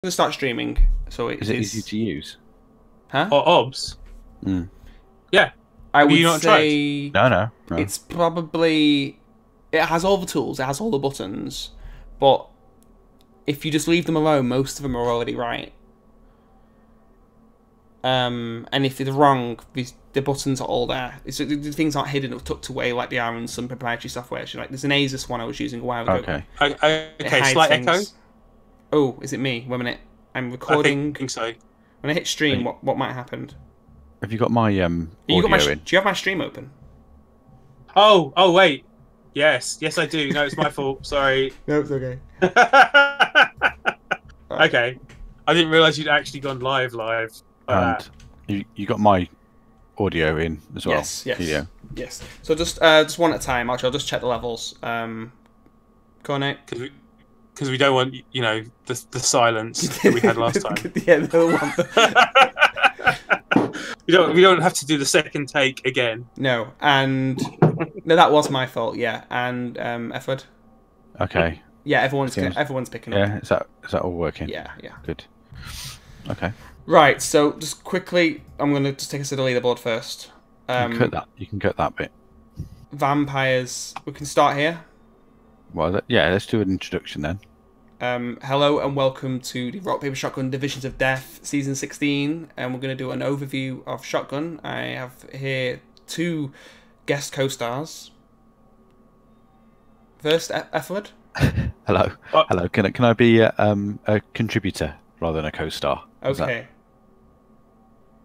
to start streaming, so Is it easy to use? Huh? Or OBS? Yeah. I would you not say No. it's probably it has all the tools, it has all the buttons, but if you just leave them alone, most of them are already right. And if they're wrong, the buttons are all there. The things aren't hidden or tucked away like they are in some proprietary software. So, like, there's an Asus one I was using a while ago. Okay. Slight echo. Oh, is it me? Wait a minute. I'm recording. I think so. When I hit stream, what might happen? Have you got my audio in? Do you have my stream open? Oh, wait. Yes, I do. No, it's my fault. Sorry. No, it's okay. Okay. I didn't realise you'd actually gone live. And you got my audio in as well. Yes. Video. Yes. So just one at a time. Actually, I'll just check the levels. Go on, Nate. Because we don't want, the silence that we had last time. Yeah, the one. We don't have to do the second take again. No, and no, that was my fault. Yeah, and Efford. Okay. Yeah, everyone's picking up. Yeah, is that all working? Yeah. Good. Okay. Right. So just quickly, I'm gonna just take us to the leaderboard first. You can cut that bit. Vampires. We can start here. Well, yeah. Let's do an introduction then. Hello and welcome to the Rock Paper Shotgun Divisions of Death Season 16, and we're going to do an overview of Shotgun. I have here two guest co-stars. First, Efford. Hello. Hello. Can I be a contributor rather than a co-star? Okay.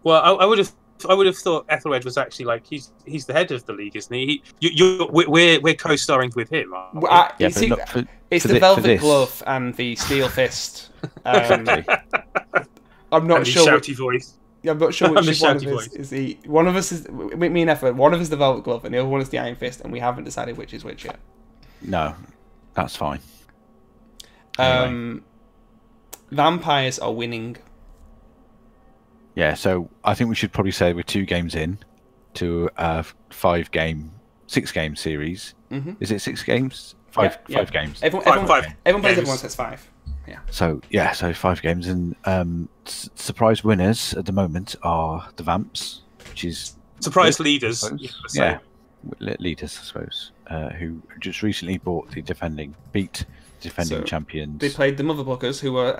Well, I would have thought Ethelred was actually he's the head of the league, isn't he? We're co-starring with him. It's the Velvet Glove and the Steel Fist. I'm not sure. Shouty voice. Yeah, I'm not sure which one of us is he. One of us is me and Efford. One of us is the Velvet Glove, and the other one is the Iron Fist, and we haven't decided which is which yet. No, that's fine. Anyway. Vampires are winning. Yeah, so I think we should probably say we're 2 games in to a 6-game series. Mm-hmm. Is it 6 games? Five games. Everyone plays everyone says 5. Yeah. So 5 games, and surprise winners at the moment are the Vamps, which is surprise leaders. Yeah, leaders, I suppose, who just recently beat defending champions. They played the Motherblockers, who were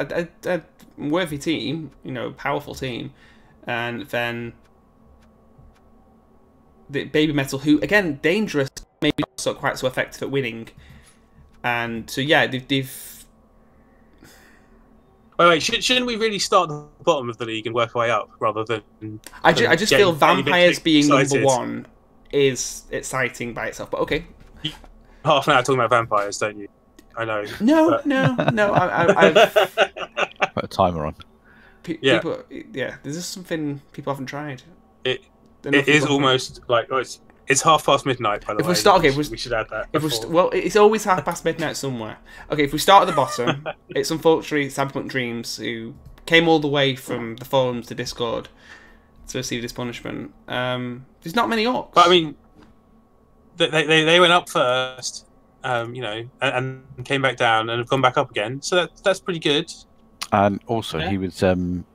a worthy team, powerful team, and then the Baby Metal, who again dangerous, maybe not quite so effective at winning, and so yeah, they've. Wait, shouldn't we really start at the bottom of the league and work our way up rather than? I just feel Vampires being excited. number 1 is exciting by itself, but okay. Half an hour talking about vampires, don't you? I know. No. I've put a timer on. People, there's just something people haven't tried. It is almost like it's midnight. By the way, we should add that. It's always midnight somewhere. Okay, if we start at the bottom, it's unfortunately Cyberpunk Dreams, who came all the way from the forums to Discord to receive this punishment. There's not many orcs. But I mean, they went up first. And came back down and have gone back up again. So that's pretty good. And also, he was second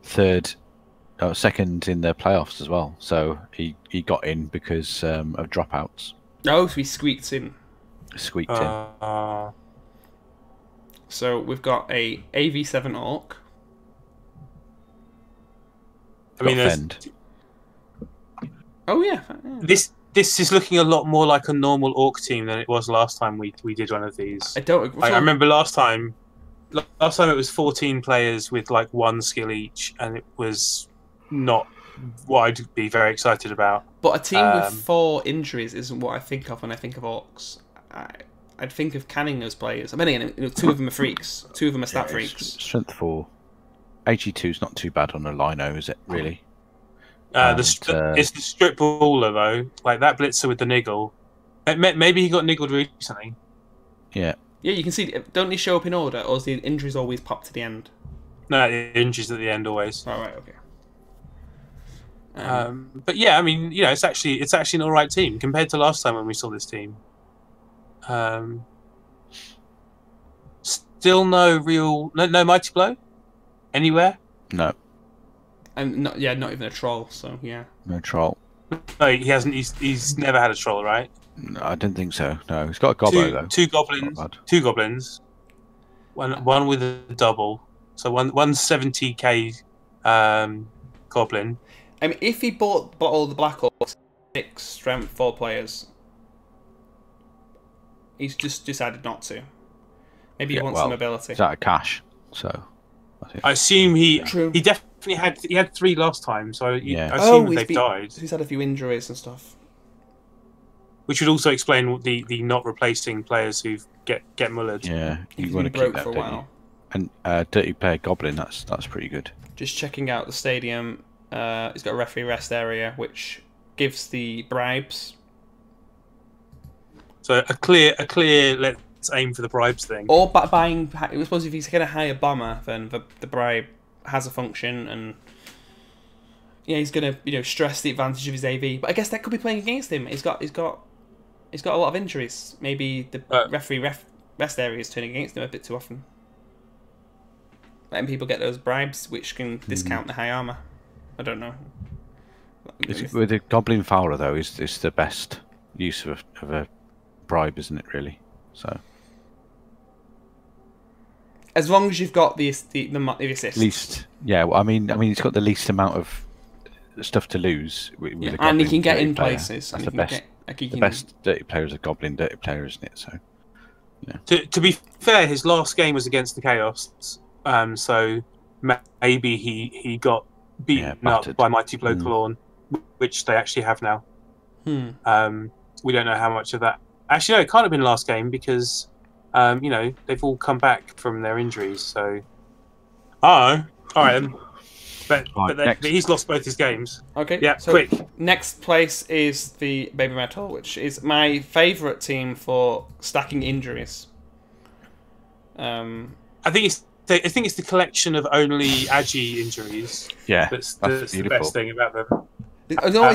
in the playoffs as well. So he got in because of dropouts. Oh, so he squeaked in. Squeaked in. So we've got a AV7 orc. I mean, oh yeah. This is looking a lot more like a normal orc team than it was last time we did one of these. I remember last time it was 14 players with 1 skill each, and it was not what I'd be very excited about. But a team with 4 injuries isn't what I think of when I think of orcs. I'd think of canning those players. I mean, again, 2 of them are freaks. 2 of them are stat freaks. Strength 4. 82 is not too bad on a lino, is it, really? It's the strip baller though, like that blitzer with the niggle. Maybe he got niggled recently. Yeah. Yeah, you can see. Don't they show up in order, or is the injuries always pop to the end? No, the injuries at the end always. Oh, right, okay. But yeah, I mean, it's actually an all right team compared to last time when we saw this team. Still no Mighty Blow. Anywhere? No. And not even a troll. So yeah. No troll. No, he hasn't. He's never had a troll, right? No, I don't think so. No, he's got a gobbo though. Two goblins. Two goblins. One with a double. So 170k goblin. I mean, if he bought all the Black Orcs, 6 strength 4 players, he's just decided not to. Maybe he wants some ability. It's out of cash, so. I assume he definitely had 3 last time, so I assume they've died. He's had a few injuries and stuff. Which would also explain the not replacing players who get mullered. Yeah, you want to keep that, for a while. And Dirty Player Goblin, that's pretty good. Just checking out the stadium. It's got a referee rest area, which gives the bribes. So a clear let's aim for the bribes thing. Or buying. I suppose if he's going to hire Bomber, then the bribe has a function, and yeah, he's going to stress the advantage of his AV. But I guess that could be playing against him. He's got a lot of injuries. Maybe the referee rest area is turning against him a bit too often. Letting people get those bribes, which can discount the high armor. I don't know. With the Goblin Fowler, though, is the best use of a bribe, isn't it, really? So, as long as you've got the assist. Least, yeah. Well, I mean, it's got the least amount of stuff to lose. And he can get in places. That's the best dirty player is a Goblin dirty player, isn't it? So, yeah. To be fair, his last game was against the Chaos. So maybe he got beaten up by Mighty Blow Clawn, which they actually have now. We don't know how much of that. Actually, no, it can't have been last game because they've all come back from their injuries. So, all right. But he's lost both his games. Okay. Yeah. So quick. Next place is the Baby Metal, which is my favourite team for stacking injuries. I think it's the collection of only Agi injuries. Yeah, that's the best thing about them. Although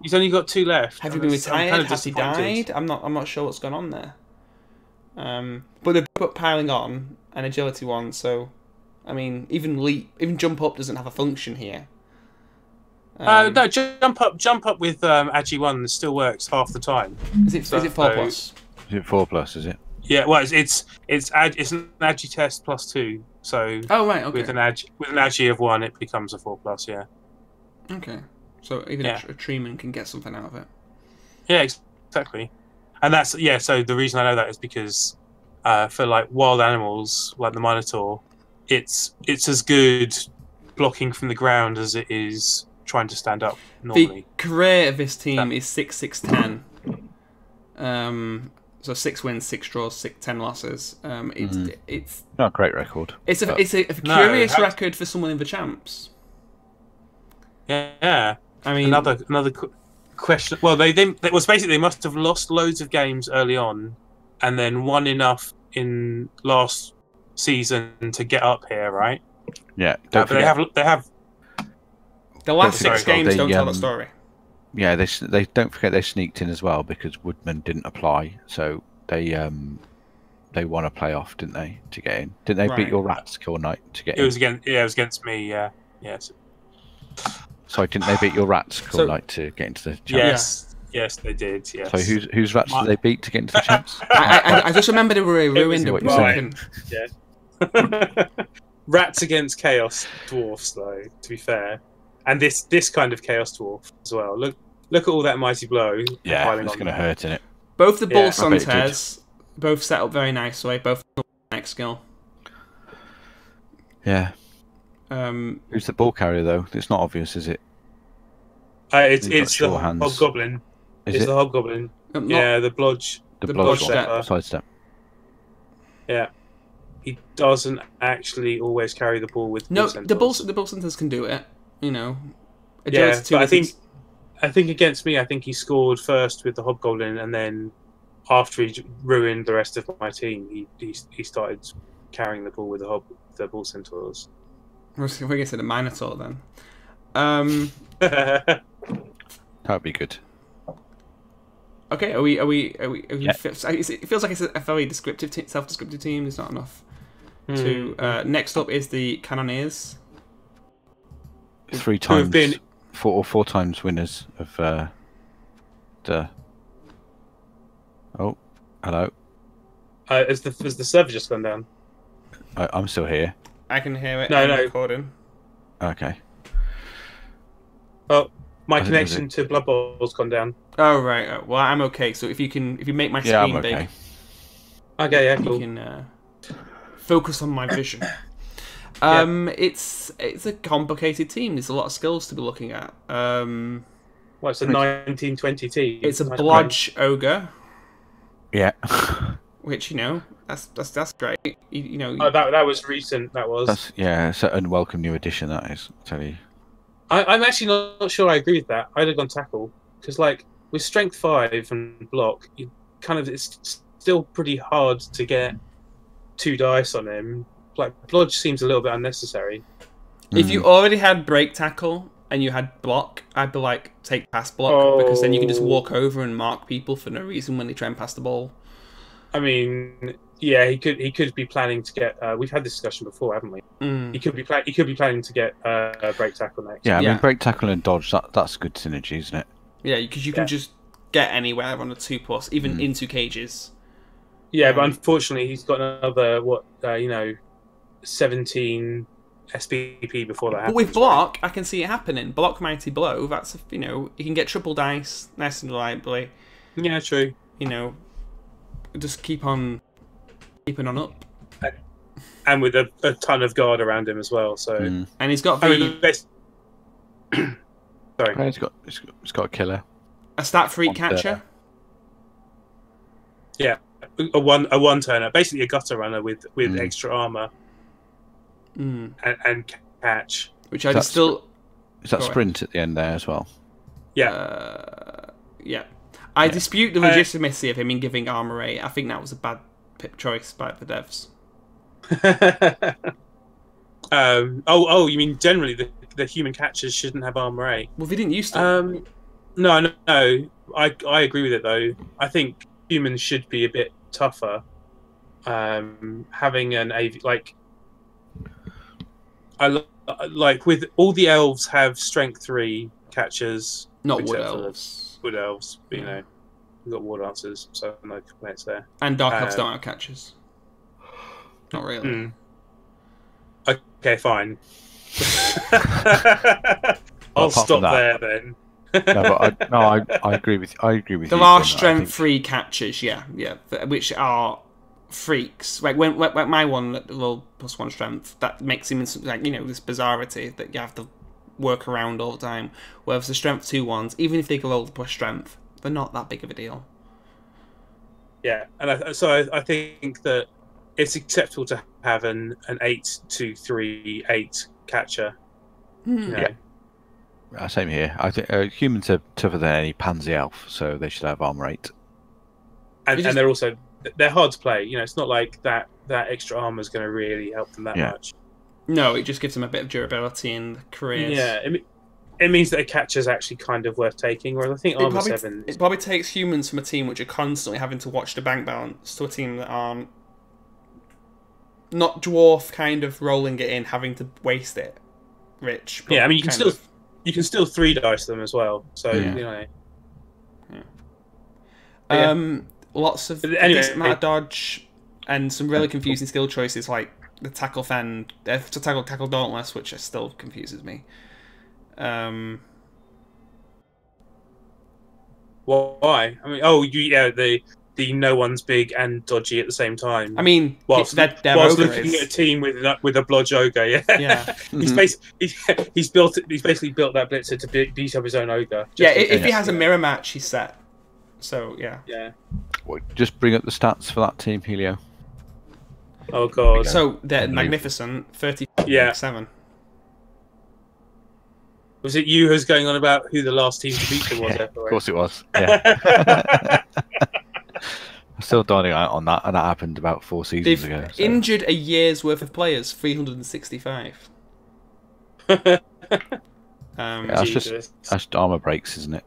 he's only got 2 left. Have he been retired? Has he died? I'm not sure what's going on there. But they're both piling on an agility one, so I mean, even jump up doesn't have a function here. No, jump up with Agi 1 still works half the time. Is it 4+? Is it 4+? Is it? Yeah, well, it's an Agi test +2. So right, okay. With an Agi of 1, it becomes a 4+. Yeah. Okay, so even a Treeman can get something out of it. Yeah, exactly. And that's So the reason I know that is because for like wild animals like the Minotaur, it's as good blocking from the ground as it is trying to stand up normally. The career of this team is 6-6-10. So 6 wins, 6 draws, 10 losses. It's not a great record. It's a curious record for someone in the champs. Yeah. I mean, another question. Well, they must have lost loads of games early on, and then won enough in last season to get up here, right? Yeah. But they have. The last 6 games don't tell the story. Yeah, they don't forget they sneaked in as well because Woodman didn't apply, so they won a playoff, didn't they, to get in? Didn't they beat your Rats Kill Knight to get in? It was against me. Yeah. Yes. Sorry, didn't they beat your Rats Kill Knight to get into the champs? Yes, they did. Yes. So whose Rats did they beat to get into the champs? I just remember they were ruined. Yeah. Rats against Chaos Dwarfs, though. To be fair. And this kind of Chaos Dwarf as well. Look at all that Mighty Blow. Yeah, it's going to hurt, isn't it? Both the Bull Suntares, both set up very nicely. Both next skill. Yeah. Who's the ball carrier though? It's not obvious, is it? It's the Hobgoblin. It's the Hobgoblin. Yeah, the Blodge. The Blodge sidestep. Yeah. He doesn't actually always carry the ball with. No, the Bull Suntares can do it. But I think against me, I think he scored first with the Hobgoblin, and then after he ruined the rest of my team, he started carrying the ball with the Bull Centaurs. We're going to the Minotaur then. That'd be good. Okay, are we? Yeah. It feels like it's a very self-descriptive team. There's not enough 2. Next up is the Cannoneers. 3 times, who've been 4 times winners of the. Oh, hello. Has the server just gone down? I'm still here. I can hear it. No. Recording. Okay. Oh, my connection to Blood Bowl's gone down. Oh right. Well, I'm okay. So if you make my screen big. Okay. Yeah. Cool. You can focus on my vision. It's a complicated team. There's a lot of skills to be looking at. Well, it's a 1920 team. It's a blodge ogre. Yeah. Which that's great. That was recent. That was. It's an unwelcome new addition. That is, I'll tell you. I'm actually not sure I agree with that. I'd have gone tackle because, like, with strength 5 and block, it's still pretty hard to get 2 dice on him. Like, blodge seems a little bit unnecessary. If you already had break tackle and you had block, I'd be like, take pass block, because then you can just walk over and mark people for no reason when they try and pass the ball. I mean, yeah, he could be planning to get. We've had this discussion before, haven't we? He could be planning to get break tackle next. Yeah, I mean, break tackle and dodge. That's good synergy, isn't it? Yeah, because you can just get anywhere on a 2+, even into cages. Yeah, but unfortunately, he's got another 17 SPP before that happens. But with block, I can see it happening. Block Mighty Blow. That's he can get triple dice nice and reliably. Yeah, true. Just keeping on up. And with a ton of guard around him as well. So and he's got the best. Sorry, he's got a killer. A stat freak catcher. Yeah, a one turner, basically a gutter runner with extra armor. And catch. Which I just still. Is that sprint at the end there as well? Yeah. Yeah. I dispute the legitimacy of him in giving armor 8. I think that was a bad choice by the devs. You mean generally the human catchers shouldn't have armor 8? Well, they didn't used to. No. I agree with it though. I think humans should be a bit tougher. Having an AV like with all the elves have strength 3 catchers. Not wood elves. Wood elves, but, we've got war dancers, so no complaints there. And dark elves don't have catchers. Not really. Okay, fine. I'll stop there then. I agree with you. There are strength 3 catchers, yeah, which are freaks. Like when my one rolled +1 strength, that makes him like this bizarrity that you have to work around all the time. Whereas the strength 2 ones, even if they go roll the plus strength, they're not that big of a deal. Yeah, and I think that it's acceptable to have an 8-2-3-8 catcher. Yeah. Same here. I think humans are tougher than any pansy elf, so they should have armor 8. And they're hard to play. It's not like that extra armor is going to really help them that much. No, it just gives them a bit of durability in the careers. Yeah, it means that a catcher is actually kind of worth taking. Whereas I think armor 7. It probably takes humans from a team which are constantly having to watch the bank balance to a team that aren't not dwarf kind of rolling it in, having to waste it. Rich. Yeah, I mean you can still 3 dice them as well. So lots of decent amount of dodge and some really confusing skill choices like the tackle fend, to tackle dauntless, which still confuses me. Why? I mean, the no one's big and dodgy at the same time. I mean, whilst looking at a team with a blodge ogre, yeah. He's basically built that blitzer to beat up his own ogre. If he has a mirror match, he's set. So yeah. Well, just bring up the stats for that team, Helio. Oh god. So they're magnificent. 37. Yeah. Was it you who's going on about who the last team to beat them was? Of course it was. Yeah. I'm still dining out on that, and that happened about 4 seasons ago. They've injured a year's worth of players, 365. That's just armor breaks, isn't it?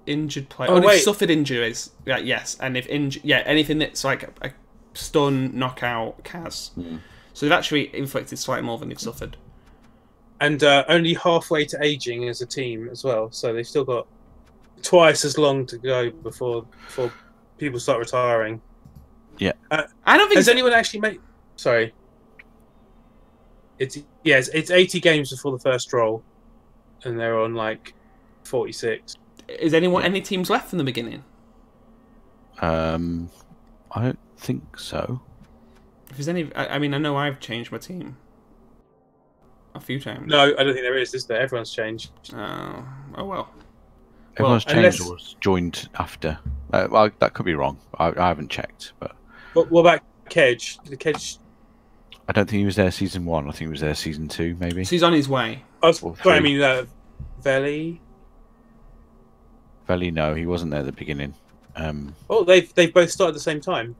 Injured players. They've suffered injuries. Yes, and if anything that's like stun, knockout, Kaz. So they've actually inflicted slightly more than they've suffered. And only halfway to aging as a team as well. So they've still got twice as long to go before people start retiring. Yeah. I don't think... Has anyone actually made... Sorry. It's 80 games before the first roll. And they're on, like, 46. Is any teams left from the beginning? I don't think so. If there's any... I mean, I know I've changed my team a few times. No, I don't think there is there? Everyone's changed. Oh well. Everyone's changed or was joined after. Well, that could be wrong. I haven't checked. But what about Kedge? The Kedge... I don't think he was there season 1. I think he was there season 2, maybe. So he's on his way. I mean, Veli? Veli, no, he wasn't there at the beginning. Well, they've both started at the same time.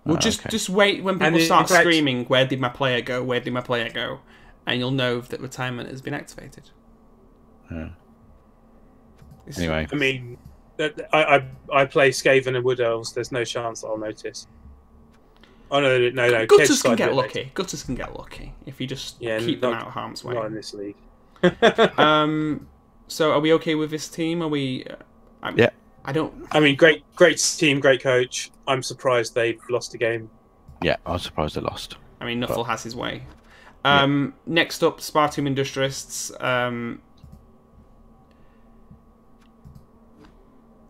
Well, just wait when people start screaming, "Where did my player go? Where did my player go?" And you'll know that retirement has been activated. Anyway, I mean, I play Skaven and Wood Elves. There's no chance that I'll notice. Oh no! Gutters can get lucky. Gutters can get lucky if you just keep them out of harm's way. Not in this league. So are we okay with this team? Are we? Yeah. I mean, great team, great coach. I'm surprised they've lost a game. Yeah, I was surprised they lost. I mean, Nuffle has his way. Next up, Spartium Industrialists.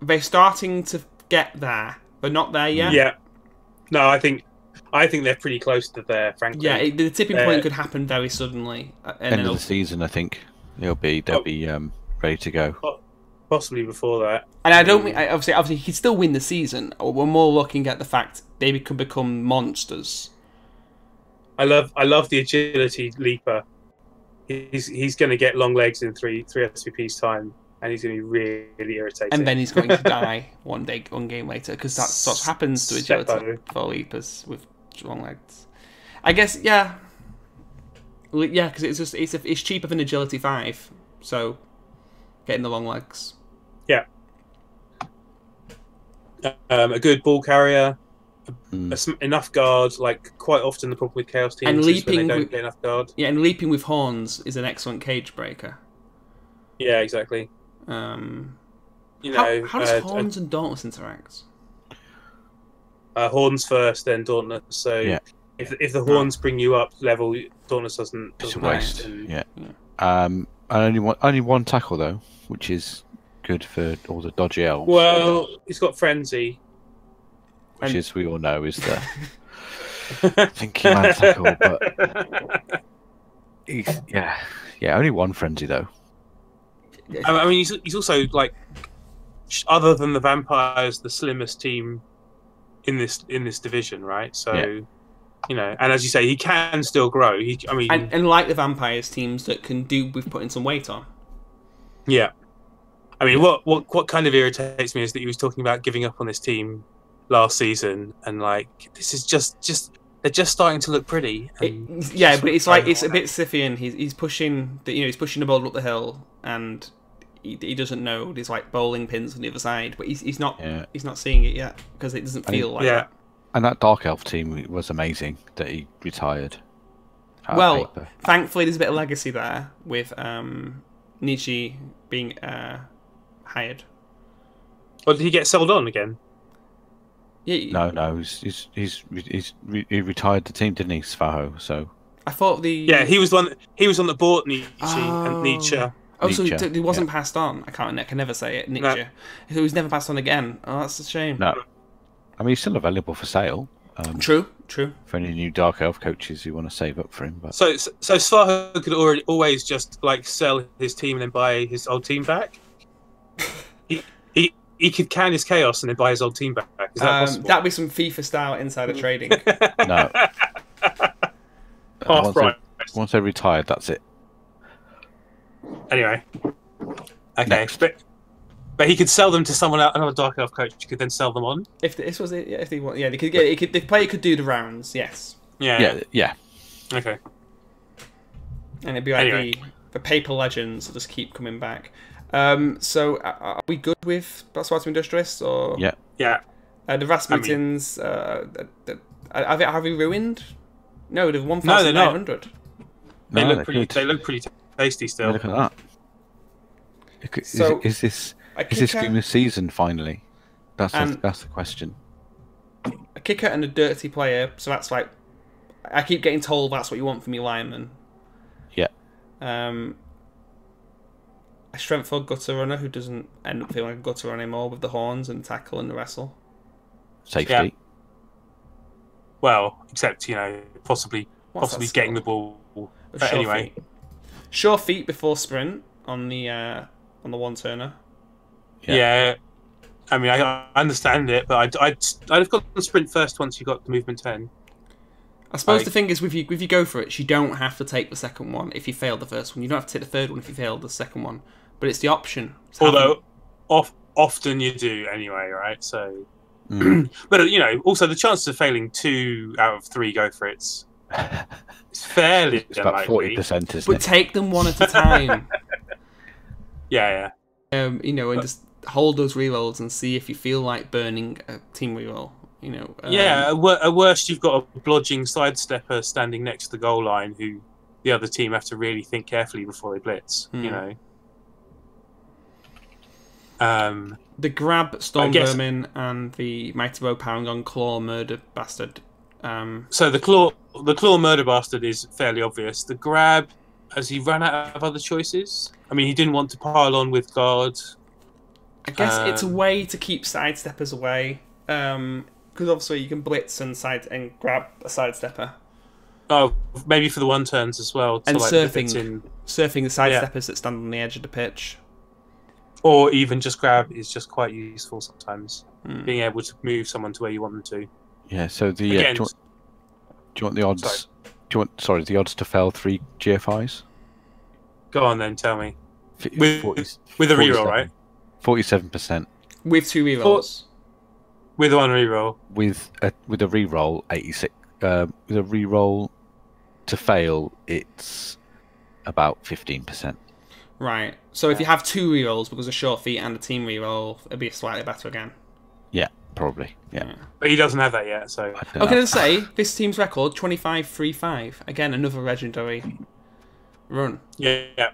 They're starting to get there, but not there yet. Yeah. No, I think they're pretty close to there, frankly. Yeah, the tipping point could happen very suddenly. End of the season, I think they'll be ready to go. Possibly before that. And I don't mean, obviously he could still win the season. Or we're more looking at the fact they could become monsters. I love the agility leaper. He's going to get long legs in three SVP's time, and he's going to be really irritating. And then he's going to die one game later, because that's what happens to agility for leapers with long legs. I guess, yeah, because it's cheaper than agility 5, so getting the long legs. Yeah. A good ball carrier. Enough guard. Like, quite often the problem with Chaos teams and is when they don't get enough guard. Yeah, and leaping with horns is an excellent cage breaker. Yeah, exactly. How does horns and dauntless interact? Horns first, then dauntless. So if the horns bring you up level, dauntless doesn't it's a waste. And only one tackle though, which is good for all the dodgy elves. Well, he's got frenzy, which is, we all know, is the thinky man tackle. But only one frenzy though. I mean, he's also, like, other than the vampires, the slimmest team in this division, right? So, and as you say, he can still grow. And like the vampires, teams that can do with putting some weight on. Yeah, I mean, what kind of irritates me is that he was talking about giving up on this team last season, and like, this is just they're just starting to look pretty. But it's like it's a bit Scythian. He's pushing he's pushing the ball up the hill, and he doesn't know there's like bowling pins on the other side, but he's not seeing it yet because it doesn't feel like that. And that Dark Elf team was amazing that he retired. Well, thankfully there's a bit of legacy there with Nietzsche being hired. Or did he get sold on again? Yeah, no, he retired the team, didn't he, Svaho? So I thought he was one that bought Nietzsche and Nietzsche. Oh, so he wasn't passed on. I can never say it. Nietzsche. No. He was never passed on again. Oh, that's a shame. No, I mean, he's still available for sale. True. For any new Dark Elf coaches who want to save up for him. But so Svaho could always just like sell his team and then buy his old team back. He could can his chaos and then buy his old team back. Is that possible? That'd be some FIFA style insider trading. No. Half price. Once they're retired, that's it. Anyway, okay, next. But he could sell them to someone else, another Dark Elf coach. Could then sell them on. If this was it, if they want, they could get. The player could do the rounds. Yes. Yeah. Okay. And it'd be like the paper legends will just keep coming back. So are we good with Spartium Industrialists or? Yeah. The Rasputins, Have we ruined? No, they've 1,900. They look pretty tasty still. Look at that. Is this game of season finally? That's the question. A kicker and a dirty player. So that's like, I keep getting told that's what you want from your lineman. Yeah. A strength for gutter runner who doesn't end up feeling like a gutter runner anymore with the horns and tackle and the wrestle. Safety. Yeah. Well, except possibly getting the ball. But anyway, sure feet before sprint on the one turner. Yeah. I mean, I understand it, but I'd have got the sprint first once you got the movement 10. I suppose the thing is, if you go for it, you don't have to take the second one if you failed the first one. You don't have to take the third one if you failed the second one. But it's the option. Although, often you do anyway, right? So, but also the chances of failing 2 out of 3 go for it's fairly it's about 40%, isn't it? But take them one at a time. Yeah. And just hold those rerolls and see if you feel like burning a team reroll. At worst, you've got a blodging sidestepper standing next to the goal line who the other team have to really think carefully before they blitz. The grab, Storm Vermin, and the Mighty Row Paragon Claw Murder Bastard. So the claw Murder Bastard is fairly obvious. The grab, has he run out of other choices? I mean, he didn't want to pile on with guard. I guess it's a way to keep sidesteppers away. Because obviously you can blitz and grab a sidestepper. Oh, maybe for the one turns as well. And surfing the sidesteppers that stand on the edge of the pitch. Or even just grab is just quite useful sometimes. Being able to move someone to where you want them to. Yeah. So do you want the odds? Sorry. The odds to fail 3 GFIs? Go on then, tell me. With a reroll, right? 47%. With 2 rerolls. With 1 reroll. With a reroll, 86. With a reroll to fail, it's about 15%. Right. So if you have 2 rerolls because of short feet and a team reroll, it'd be slightly better again. Yeah, probably. Yeah. But he doesn't have that yet, so. Okay, let's say this team's record 25-3-5. Again, another legendary run. Yeah.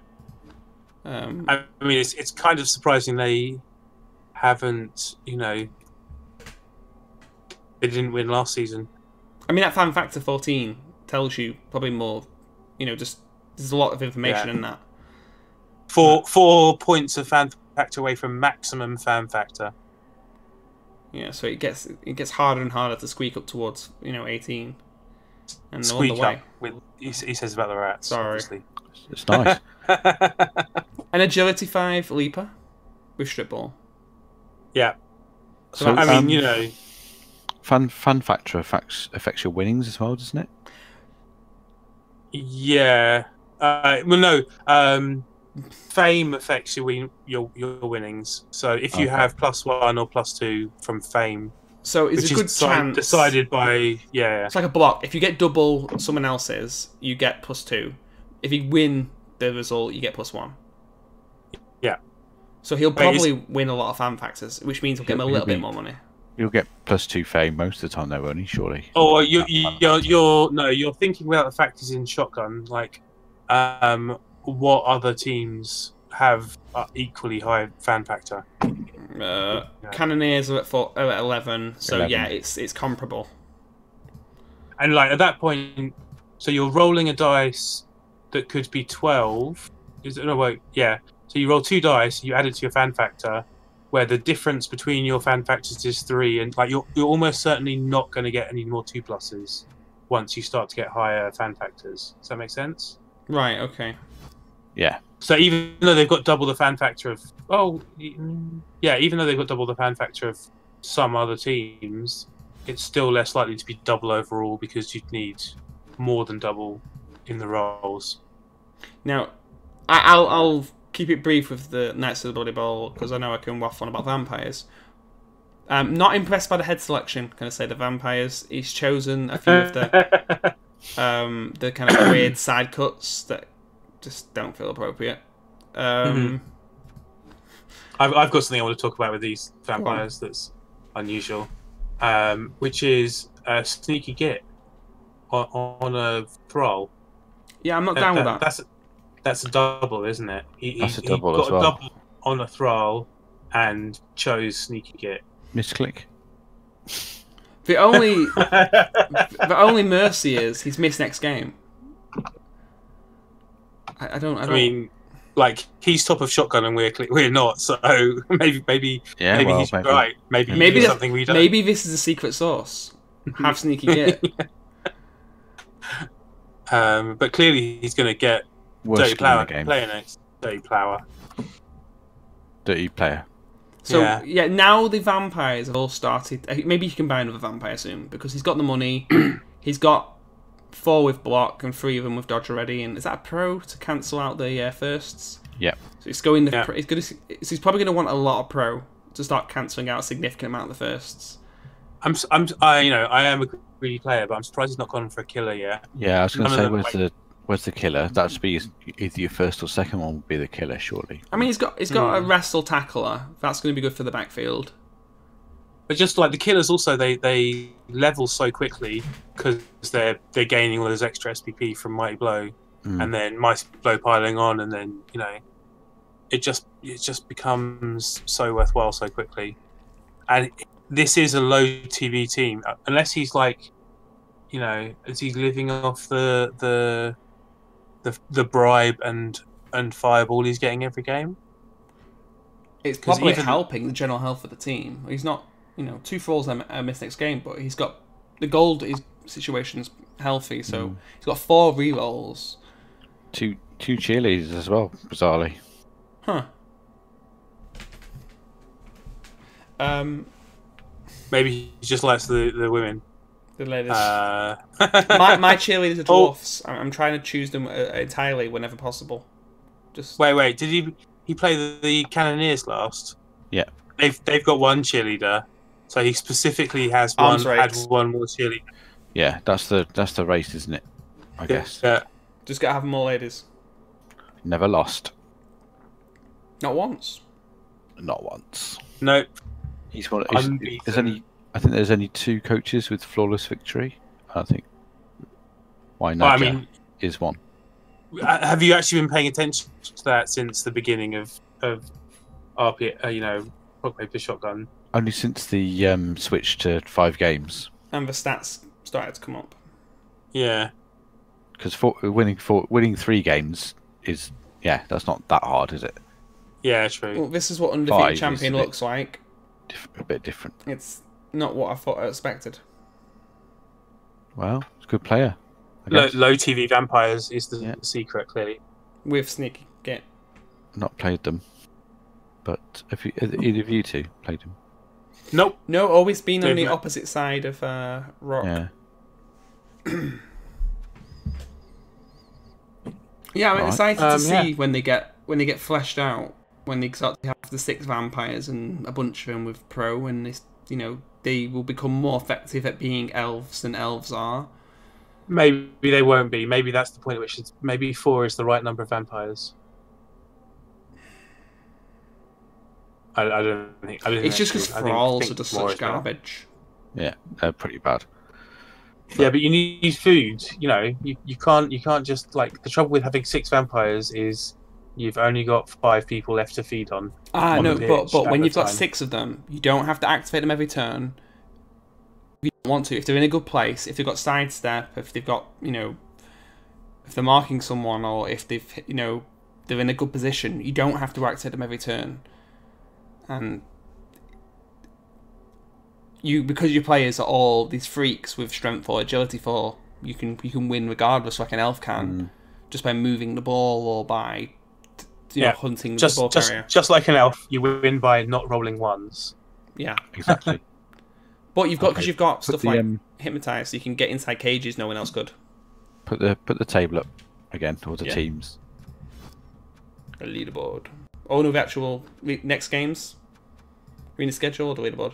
I mean, it's kind of surprising they haven't. They didn't win last season. I mean, that fan factor 14 tells you probably more. Just there's a lot of information in that. 4 points of fan factor away from maximum fan factor. Yeah, so it gets harder and harder to squeak up towards 18. And squeak up with he says about the rats. Sorry, obviously. It's nice. An agility 5 leaper with strip ball. Yeah. So I mean, Fun factor affects your winnings as well, doesn't it? Yeah. Well, no. Fame affects your winnings. So if you have +1 or +2 from fame, so it's a good chance decided by It's like a block. If you get double someone else's, you get +2. If you win the result, you get +1. Yeah. So he'll probably win a lot of fan factors, which means he'll get him a little bit more money. You'll get +2 fame most of the time, though, won't he? Surely. Oh, you're thinking about the factors in shotgun, like, what other teams have equally high fan factor? Cannoneers are at 11, so 11. Yeah, it's comparable. And like at that point, so you're rolling a dice that could be 12. So you roll 2 dice, you add it to your fan factor, where the difference between your fan factors is 3, and like you're almost certainly not going to get any more 2+ once you start to get higher fan factors. Does that make sense? Right. Okay. Yeah. So even though they've got double the fan factor of even though they've got double the fan factor of some other teams, it's still less likely to be double overall because you'd need more than double in the rolls. Now, I'll keep it brief with the Knights of the Bloody Bowl because I know I can waffle on about vampires. Not impressed by the head selection. Can I say the vampires? He's chosen a few of the kind of weird side cuts that just don't feel appropriate. I've got something I want to talk about with these vampires that's unusual, which is Sneaky Git on a Thrall. Yeah, I'm not down with that. That's a double, isn't it? That's a double got as well. A double on a Thrall and chose Sneaky Git. Misclick. The only mercy is he's missed next game. I don't. I mean, like, he's top of shotgun and we're not. So maybe he's right. Maybe something we don't. Maybe this is a secret sauce. Have Sneaky Git. But clearly he's going to get Dirty Player next. Dirty Player. Dirty Player. So yeah, now the vampires have all started. Maybe he can buy another vampire soon because he's got the money. He's got 4 with block and 3 of them with dodge already. And is that a pro to cancel out the firsts? Yeah. So he's going. He's probably going to want a lot of pro to start cancelling out a significant amount of the firsts. I am a greedy player, but I'm surprised he's not gone for a killer yet. Yeah, I was going to say, where's the killer? That should be either your first or second one would be the killer, surely. I mean, he's got a wrestle tackler. That's going to be good for the backfield. But just like the killers, also they level so quickly because they're gaining all those extra SPP from Mighty Blow, and then Mighty Blow piling on, and then it just becomes so worthwhile so quickly. And this is a low TV team, unless he's like, is he living off the bribe and fireball he's getting every game? It's probably helping the general health of the team. He's not, 2 Thralls are missed next game, but he's got the gold. His situation's healthy, so he's got 4 rerolls. 2 cheerleaders as well, bizarrely. Huh. Maybe he just likes the women. The ladies. My cheerleaders are dwarfs. I'm trying to choose them entirely whenever possible. Just wait. Did he play the Cannoneers last? Yeah. They've got 1 cheerleader, so he specifically had one more cheerleader. Yeah, that's the race, isn't it? I guess. Yeah. Just gotta have more ladies. Never lost. Not once. Not once. Nope. I think there's only 2 coaches with flawless victory. I think Naja is one. Have you actually been paying attention to that since the beginning of RP? Rock Paper Shotgun. Only since the switch to 5 games. And the stats started to come up. Yeah. Because winning 3 games is that's not that hard, is it? Yeah, true. Well, this is what undefeated champion looks like. A bit different. It's not what I thought I expected. Well, it's a good player. Low TV vampires is the secret, clearly. With Sneaky Git. Not played them, but either of you 2 played them? Nope. No, always been on the opposite side of Rock. Yeah. Yeah, I'm excited to see when they get fleshed out. When they start to have the 6 vampires and a bunch of them with pro, and they will become more effective at being elves than elves are. Maybe they won't be. Maybe that's the point at which maybe 4 is the right number of vampires. I don't think. It's just because Thralls are just such garbage. Yeah, they're pretty bad. Yeah, but you need food. You can't just like the trouble with having 6 vampires is you've only got 5 people left to feed on. No, but when you've got 6 of them, you don't have to activate them every turn. If you don't want to, if they're in a good place, if they've got sidestep, if they've got if they're marking someone, or if they've they're in a good position, you don't have to activate them every turn. And because your players are all these freaks with strength or agility 4, you can win regardless, like an elf can, just by moving the ball or by hunting the ball carrier. Just like an elf, you win by not rolling 1s. Yeah, exactly. But you've got stuff like hypnotize, so you can get inside cages no one else could. Put the table up again, or the teams. The leaderboard. Oh no, the actual next games. Read the schedule or the leaderboard.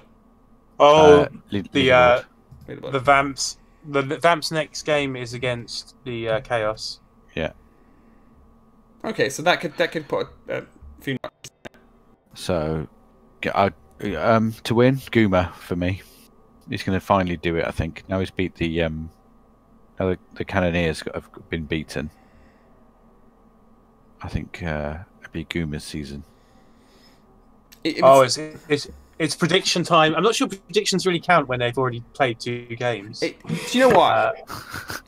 Oh, leaderboard. The Vamps. The Vamps' next game is against the Chaos. Yeah. Okay, so that could put a few. So, to win, Guma for me. He's going to finally do it, I think. Now he's beat the now the Cannoneers have been beaten. I think it'll be Guma's season. It's prediction time. I'm not sure predictions really count when they've already played 2 games. Do you know what?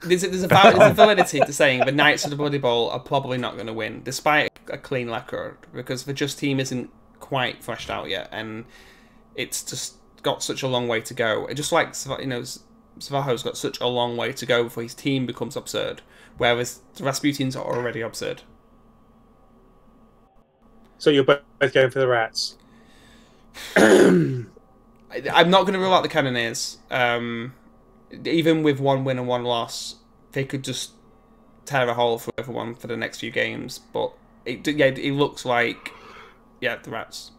There's a validity to saying the Knights of the Bloody Bowl are probably not going to win, despite a clean record, because the Just team isn't quite fleshed out yet, and it's just got such a long way to go. Just like, you know, Savaho's got such a long way to go before his team becomes absurd, whereas the Rasputians are already absurd. So you're both going for the Rats? I'm not going to rule out the Cannoneers. Even with 1 win and 1 loss, they could just tear a hole for everyone for the next few games. But it looks like, the Rats.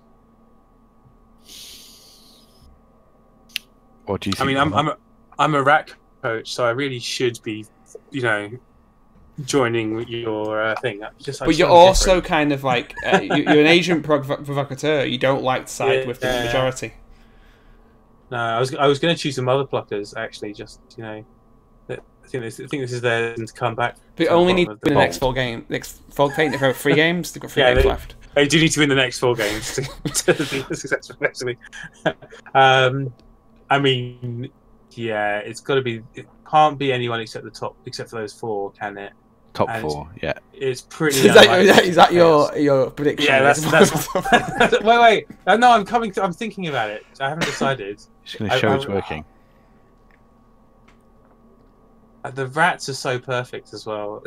What do you think? I mean, I'm a Rat coach, so I really should be, you know, joining your thing. But you're also kind of like you're an agent provocateur. You don't like to side with the majority. No, I was going to choose the Mother Pluckers actually. Just, you know, I think this is their to come back. They only need to win the next 4 games. Next 4 games, 3 games. They've got 3 games left. They do need to win the next 4 games to be successful. Actually, I mean, yeah, it's got to be. It can't be anyone except for those 4, can it? Top 4, yeah. It's pretty. Is that your prediction? Yeah, that's wait. No, I'm thinking about it. I haven't decided. Just going to show it's working. The Rats are so perfect as well.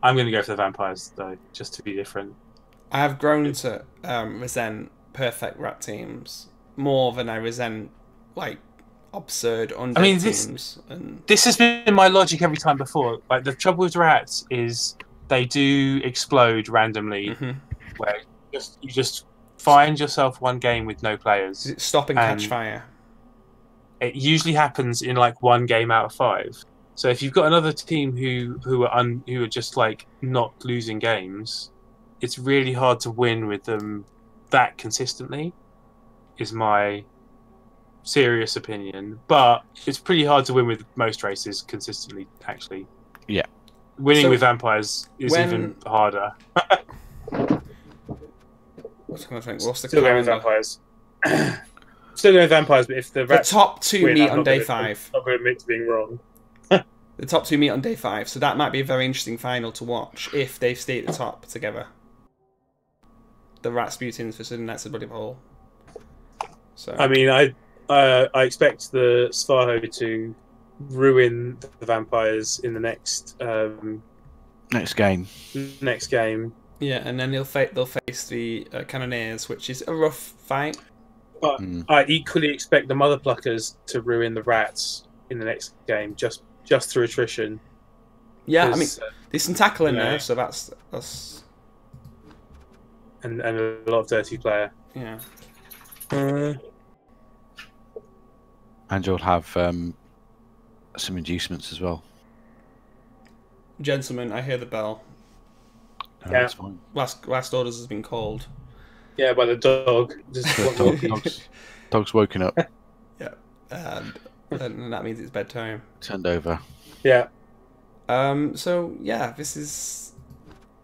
I'm going to go for the Vampires though, just to be different. I have grown to resent perfect Rat teams more than I resent like absurd undead teams. This has been my logic every time before. Like, the trouble with Rats is they do explode randomly, where you just find yourself 1 game with no players. Stop and catch fire. It usually happens in like 1 game out of 5. So if you've got another team who are just like not losing games, it's really hard to win with them that consistently. Is my serious opinion, but it's pretty hard to win with most races consistently. Actually, yeah, winning with Vampires is even harder. What's the Still going with Vampires? Still going with Vampires, but if the top 2 meet on day 5, I'm not going to admit to being wrong. The top 2 meet on day 5, so that might be a very interesting final to watch if they stay at the top together. The Rasputians versus the Knights of the Bloody Bowl. So I mean, I expect the Svaho to ruin the Vampires in the next game. Next game. Yeah, and then they'll face the Cannoneers, which is a rough fight. But I equally expect the Mother Pluckers to ruin the Rats in the next game, just through attrition. Yeah, I mean, there's some tackle in there, so that's and a lot of dirty player. Yeah. And you'll have some inducements as well. Gentlemen, I hear the bell. No, that's fine. Last orders has been called. Yeah, by the dog. Dog's woken up. Yeah, and that means it's bedtime. Turned over. Yeah. So yeah, this is.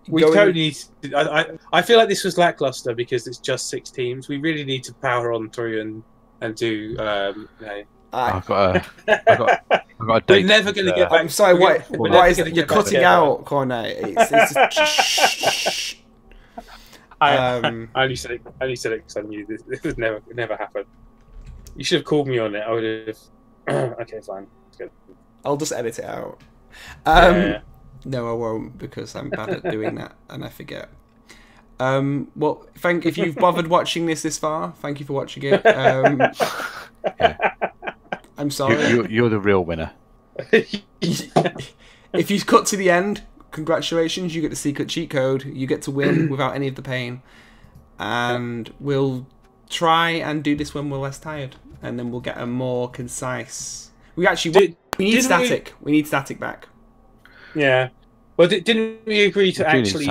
We totally. I feel like this was lackluster because it's just 6 teams. We really need to power on through and do. You know. I've got a date. We're never going to get back. I'm sorry. Why is it? You're cutting out, Cornet. I only said it because I knew this would never happen. You should have called me on it. I would have. Okay, fine. It's good. I'll just edit it out. No, I won't, because I'm bad at doing that and I forget. Well, if you've bothered watching this far, thank you for watching it. Yeah. I'm sorry. You're the real winner. If you cut to the end, congratulations, you get the secret cheat code. You get to win without any of the pain. And we'll try and do this when we're less tired, and then we'll get a more concise. We need static. We need static back. Yeah. Well, didn't we agree to actually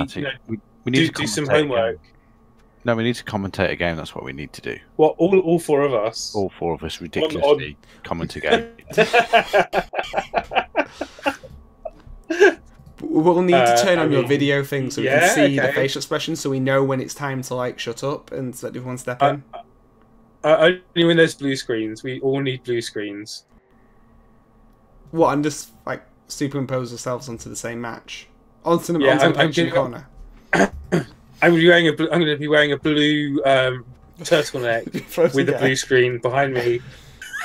do some homework? No, we need to commentate a game. That's what we need to do. What? All four of us? All four of us ridiculously comment a game. We'll need to turn on your video thing so we can see the facial expressions, so we know when it's time to like shut up and let everyone step in. Only when there's blue screens. We all need blue screens. What? And just like superimpose ourselves onto the same match, onto the pension corner. I'm going to be wearing a blue turtleneck with a blue screen behind me.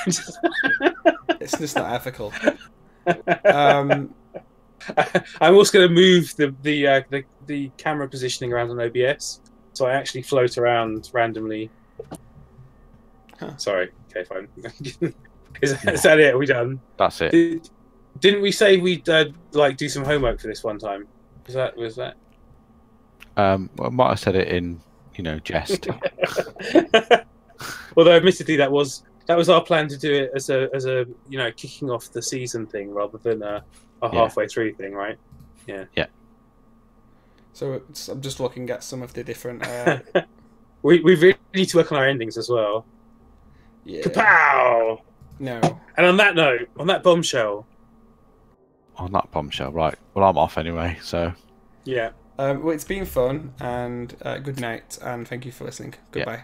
It's just not ethical. I'm also going to move the camera positioning around on OBS, so I actually float around randomly. Huh. Sorry. Okay, fine. Is that it? Are we done? That's it. Didn't we say we'd like do some homework for this one time? Was that? Well, I might have said it in, jest. Although, admittedly, that was our plan to do it as a kicking off the season thing rather than a halfway through thing, right? Yeah. Yeah. So I'm just looking at some of the different. We really need to work on our endings as well. Yeah. Kapow! No. And on that note, on that bombshell. On that bombshell, right? Well, I'm off anyway, so. Yeah. Well, it's been fun, and good night, and thank you for listening. Goodbye. Yeah.